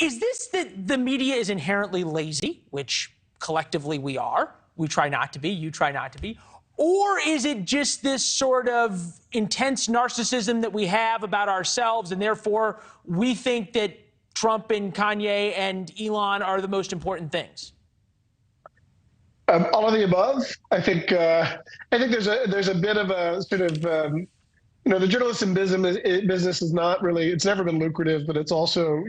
Is this that the media is inherently lazy, which collectively we are? We try not to be, you try not to be. Or is it just this sort of intense narcissism that we have about ourselves, and therefore we think that Trump and Kanye and Elon are the most important things? All of the above. I think there's a bit of a sort of the journalism business is not really, it's never been lucrative, but it's also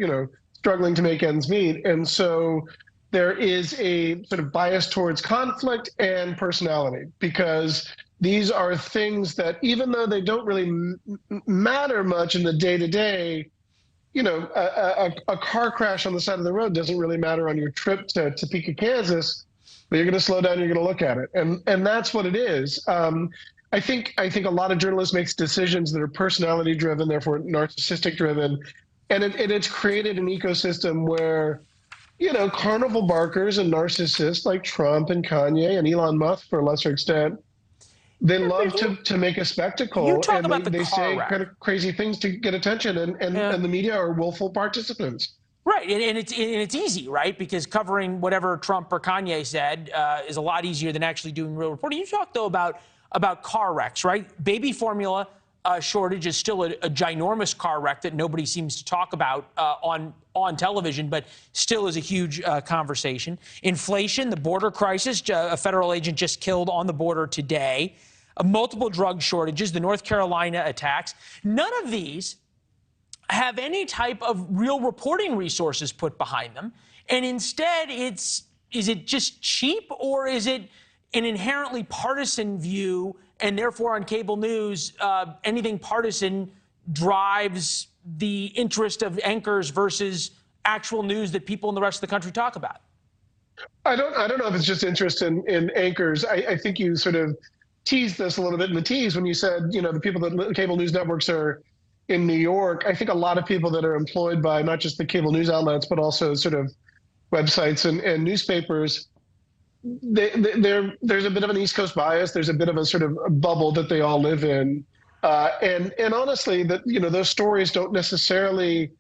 struggling to make ends meet, and so there is a sort of bias towards conflict and personality, because these are things that, even though they don't really matter much in the day-to-day, a car crash on the side of the road doesn't really matter on your trip to Topeka, Kansas, but you're going to slow down, you're going to look at it. And that's what it is. I think a lot of journalists make decisions that are personality driven, therefore narcissistic driven. And it's created an ecosystem where, carnival barkers and narcissists like Trump and Kanye and Elon Musk, for a lesser extent, they love to make a spectacle. You talk and about they say kind of crazy things to get attention, and the media are willful participants. Right, and it's easy, right? Because covering whatever Trump or Kanye said is a lot easier than actually doing real reporting. You talk, though, about car wrecks, right? Baby formula shortage is still a ginormous car wreck that nobody seems to talk about on television, but still is a huge conversation. Inflation, the border crisis, a federal agent just killed on the border today. Multiple drug shortages, the North Carolina attacks. None of these have any type of real reporting resources put behind them. And instead, is it just cheap, or is it an inherently partisan view, and therefore on cable news, anything partisan drives the interest of anchors versus actual news that people in the rest of the country talk about? I don't know if it's just interest in anchors. I think you sort of teased this a little bit in the tease when you said, the people that cable news networks are in New York. I think a lot of people that are employed by not just the cable news outlets, but also sort of websites and newspapers, there's a bit of an East Coast bias. There's a bit of a sort of a bubble that they all live in. And honestly, that those stories don't necessarily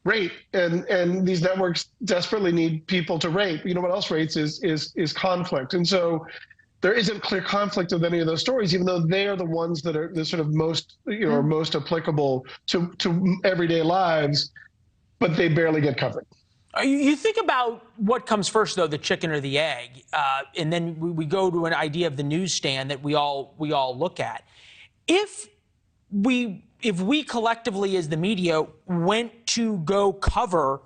rate, and these networks desperately need people to rate. What else rates is conflict. And so there isn't clear conflict of any of those stories, even though they are the ones that are the sort of most, are most applicable to everyday lives, but they barely get covered. You think about what comes first, though, the chicken or the egg, and then we go to an idea of the newsstand that we all look at. If we collectively as the media went to go cover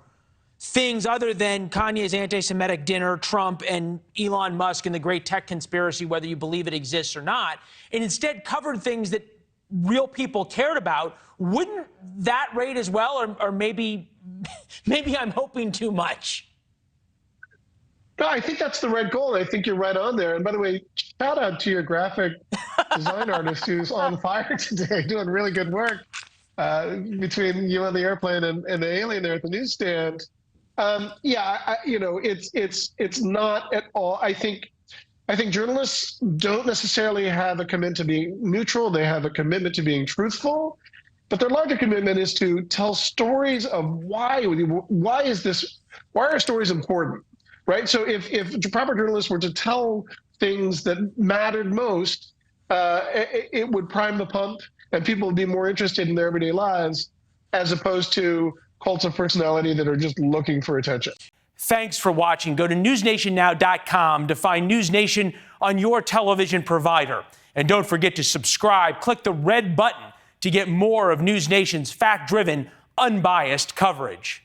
things other than Kanye's anti-Semitic dinner, Trump and Elon Musk and the great tech conspiracy, whether you believe it exists or not, and instead covered things that real people cared about, wouldn't that rate as well? Or maybe I'm hoping too much. No, I think that's the right goal. I think you're right on there. And by the way, shout out to your graphic design artist who's on fire today, doing really good work between you and the airplane and the alien there at the newsstand. It's not at all. I think journalists don't necessarily have a commitment to being neutral. They have a commitment to being truthful. But their larger commitment is to tell stories of why are stories important, right? So if proper journalists were to tell things that mattered most, it would prime the pump, and people would be more interested in their everyday lives, as opposed to cults of personality that are just looking for attention. Thanks for watching. Go to newsnation.com to find NewsNation on your television provider. And don't forget to subscribe. Click the red button to get more of NewsNation's fact-driven, unbiased coverage.